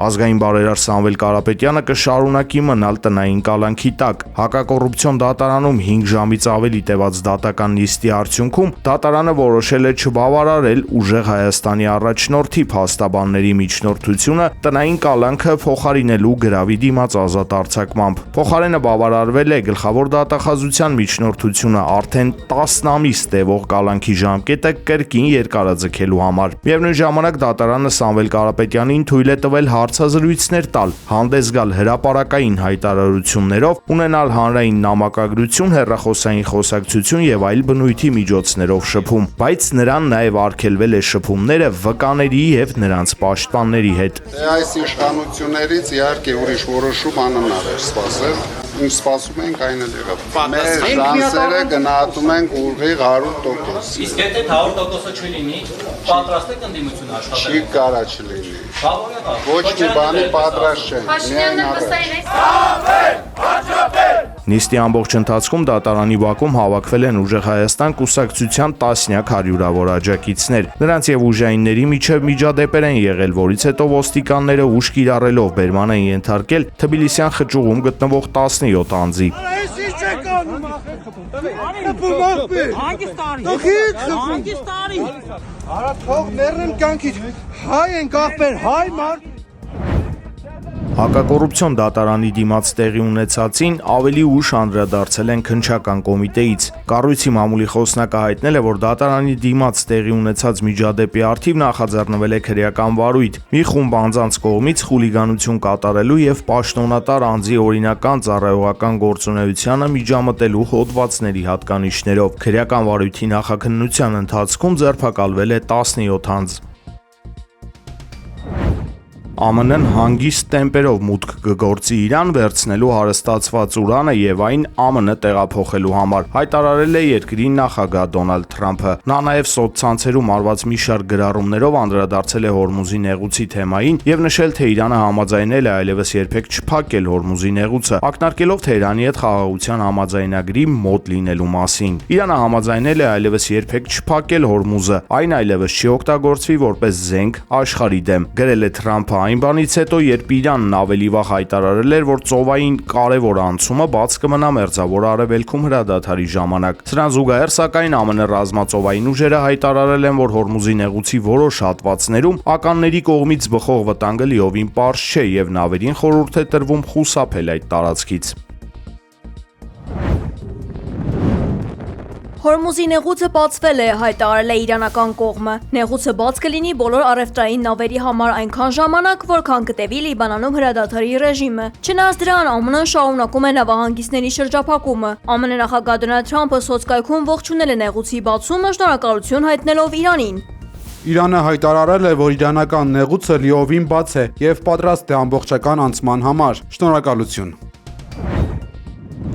Ազգային բարերար Սամվել Կարապետյանը կշարունակի մնալ տնային կալանքի տակ։ Հակակոռուպցիոն դատարանում 5 ժամից ավելի տևած դատական նիստի արդյունքում դատարանը որոշել է չբավարարել ուժեղ Հայաստանի առաջնորդի փաստաբանների միջնորդությունը տնային կալանքը փոխարինելու գրավի դիմաց ազատ արձակմամբ։ Փոխարենը բավարարվել է գլխավոր դատախազության միջնորդությունը արդեն 10 ամիս տևող կալանքի ժամկետը կրկին երկարաձգելու համար։ Միևնույն ժամանակ դատարանը Սամվել Կարապետյանին թույլ է տվել հարցազրույցներ տալ, հանդես գալ հրապարակային հայտարարություններով, ունենալ հանրային նամակագրություն, հեռախոսային խոսակցություն եւ այլ բնույթի միջոցներով շփում, բայց նրան նաեւ արգելվել է շփումները վկաների եւ նրանց պաշտպանների հետ։ Այս իշխանություններից իհարկե ուրիշ որոշում անհնար է սպասել, ինչ սպասում ենք այն էլ եղավ։ Մեր շանսերը գնահատում ենք ուղիղ 100%։ Իսկ եթե 100%-ը չլինի, պատրաստ եք ընդդիմություն աշխատել։ Չի կարա չլինի։ Ոչ մի բանի պատրաստ չեն։ Միայն Նիստի ամբողջ ընթացքում դատարանի բակում հավաքվել են Ուժեղ Հայաստան կուսակցության տասնյակ հարյուրավոր աջակիցներ։ Նրանց եւ ուժայինների միջև միջադեպեր են եղել, որից հետո ոստիկանները ուժ կիրառելով բերման են ենթարկել Թբիլիսյան խճուղում գտնվող 17 անձի։ Հակակոռուպցիոն դատարանի դիմաց տեղի ունեցածին ավելի ուշ անդրադարձել են քննչական կոմիտեից։ Կառույցի մամուլի խոսնակը հայտնել է, որ դատարանի դիմաց տեղի ունեցած միջադեպի առթիվ նախաձեռնվել է քրեական վարույթ՝ մի խումբ անձանց կողմից խուլիգանություն կատարելու եւ պաշտոնատար անձի օրինական ծառայողական գործունեությանը միջամտելու հոդվածների հատկանիշներով։ Քրեական վարույթի նախաքննության ընթացքում ձերբակալվել է 17 անձ։ ԱՄՆ-ն հանգիստ տեմպերով մուտք կգործի Իրան վերցնելու հարստացված ուրանը եւ այն ԱՄՆ տեղափոխելու համար, հայտարարել է երկրի նախագահ Դոնալդ Թրամփը։ Նա նաեւ սոցցանցերում արված մի շարք գրառումներով անդրադարձել է Հորմուզի նեղուցի թեմային եւ նշել, թե Իրանը համաձայնել է այլևս երբեք չփակել Հորմուզի նեղուցը, ակնարկելով Թեհրանի հետ խաղաղության համաձայնագրի մոտ լինելու մասին։ Իրանը համաձայնել է այլևս երբեք չփակել Հորմուզը, այն այլևս չի օգտագործվի որպես զենք աշխարհի դեմ, գրել է Թրամփը այն բանից հետո, երբ Իրանն ավելի վաղ հայտարարել էր, որ ծովային կարևոր անցումը բաց կմնա Մերձավոր Արևելքում հրադադարի ժամանակ։ Սրան զուգահեռ, սակայն, ԱՄՆ ռազմածովային ուժերը հայտարարել են, որ Հորմուզի նեղուցի որոշ հատվածներում ականների կողմից բխող վտանգը լիովին պարզ չէ եւ նավերին խորհուրդ է տրվում խուսափել այդ տարածքից։ Հորմուզի նեղուցը բացվել է, հայտարարել է իրանական կողմը։ Նեղուցը բաց կլինի բոլոր առևտրային նավերի համար այնքան ժամանակ, որքան կտևի Լիբանանում հրադադարի ռեժիմը։ Չնայած դրան, ԱՄՆ-ն շարունակում է նավահանգիստների շրջափակումը։ ԱՄՆ նախագահ Դոնալդ Թրամփը սոցկայքում ողջունել է նեղուցի բացումը, շնորհակալություն հայտնելով Իրանին։ Իրանը հայտարարել է, որ իրանական նեղուցը լիովին բաց է եւ պատրաստ է ամբողջական անցման համար։ Շնորհակալություն։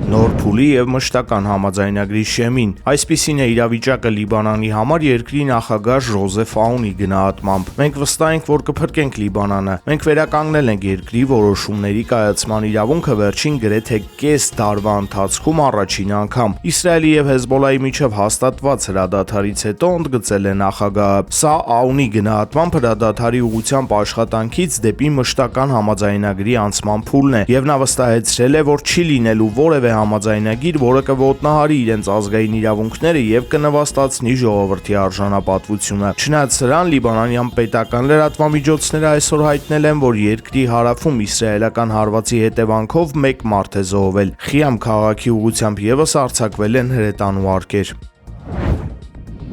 Նոր փուլի եւ մշտական համաձայնագրի շեմին։ Այսպիսին է իրավիճակը Լիբանանի համար երկրի նախագահ Ժոզեֆ Աունի գնահատմամբ։ Մենք վստահ ենք, որ կփրկենք Լիբանանը։ Մենք վերականգնել ենք երկրի որոշումների կայացման իրավունքը վերջին գրեթե կես դարվա ընթացքում առաջին անգամ։ Իսրայելի եւ Հեզբոլայի միջև հաստատված հրադադարից հետո ընդգծել է նախագահը։ Սա Աունի գնահատմամբ հրադադարի ուղղությամբ աշխատանքից դեպի մշտական համաձայնագրի անցման փուլն է եւ նա վստահեցրել է, որ չի լինելու որևէ համաձայնագիր, որը կոտնահարի իրենց ազգային իրավունքները եւ կնվաստացնի ժողովրդի արժանապատվությունը։ Չնայած սրան, լիբանանյան պետական լրատվամիջոցները այսօր հայտնել են, որ երկրի հարավում իսրայելական հարվածի հետևանքով 1 մարդ է զոհվել։ Խիամ քաղաքի ուղղությամբ եւս արձակվել են հրետանու արկեր։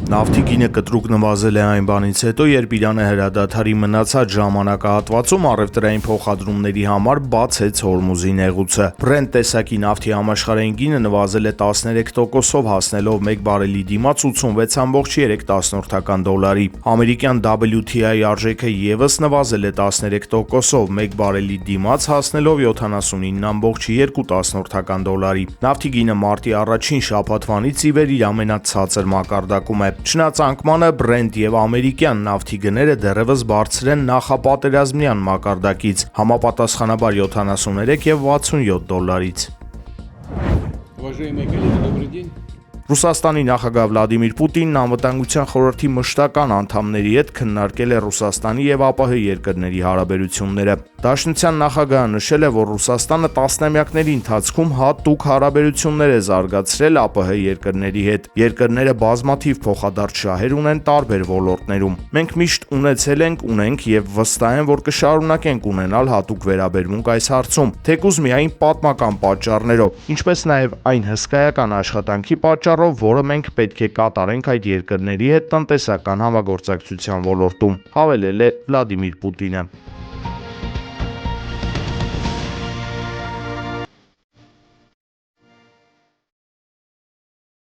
Նավթի գինը կտրուկ նվազել է այն բանից հետո, երբ Իրանը հրադադարի մնացած ժամանակահատվածում առևտրային փոխադրումների համար բացեց Հորմուզի նեղուցը։ Brent տեսակի նավթի համաշխարհային գինը նվազել է 13%-ով, հասնելով 1 բարելի դիմաց 86.3 դոլարի։ Ամերիկյան WTI արժեքը եւս նվազել է 13%-ով, 1 բարելի դիմաց հասնելով 79.2 դոլարի։ Նավթի գինը մարտի առաջին շաբաթվանից ի վեր իր ամենացածր մակարդակում է։ Չնայած անկմանը Brent եւ ամերիկյան նավթի գները դեռևս բարձր են նախապատերազմյան մակարդակից, համապատասխանաբար 73 եւ 67 դոլարից։ Ռուսաստանի նախագահ Վլադիմիր Պուտինն Անվտանգության խորհրդի մշտական անդամների հետ քննարկել է Ռուսաստանի եւ ԱՊՀ երկրների հարաբերությունները։ Դաշնության նախագահը նշել է, որ Ռուսաստանը տասնամյակների ընթացքում հատուկ հարաբերություններ է զարգացրել ԱՊՀ երկրների հետ։ Երկրները բազմաթիվ փոխադարձ շահեր ունեն տարբեր ոլորտներում։ Մենք միշտ ունենք եւ վստահ եմ, որ կշարունակենք ունենալ հատուկ վերաբերմունք այս հարցում, թեկուզ միայն պատմական պատճառներով, ինչպես նաեւ այն հսկայական աշխատանքի պատճառով, որը մենք պետք է կատարենք այդ երկրների հետ տնտեսական համագործակցության ոլորտում, հավելել է Վլադիմիր Պուտինը։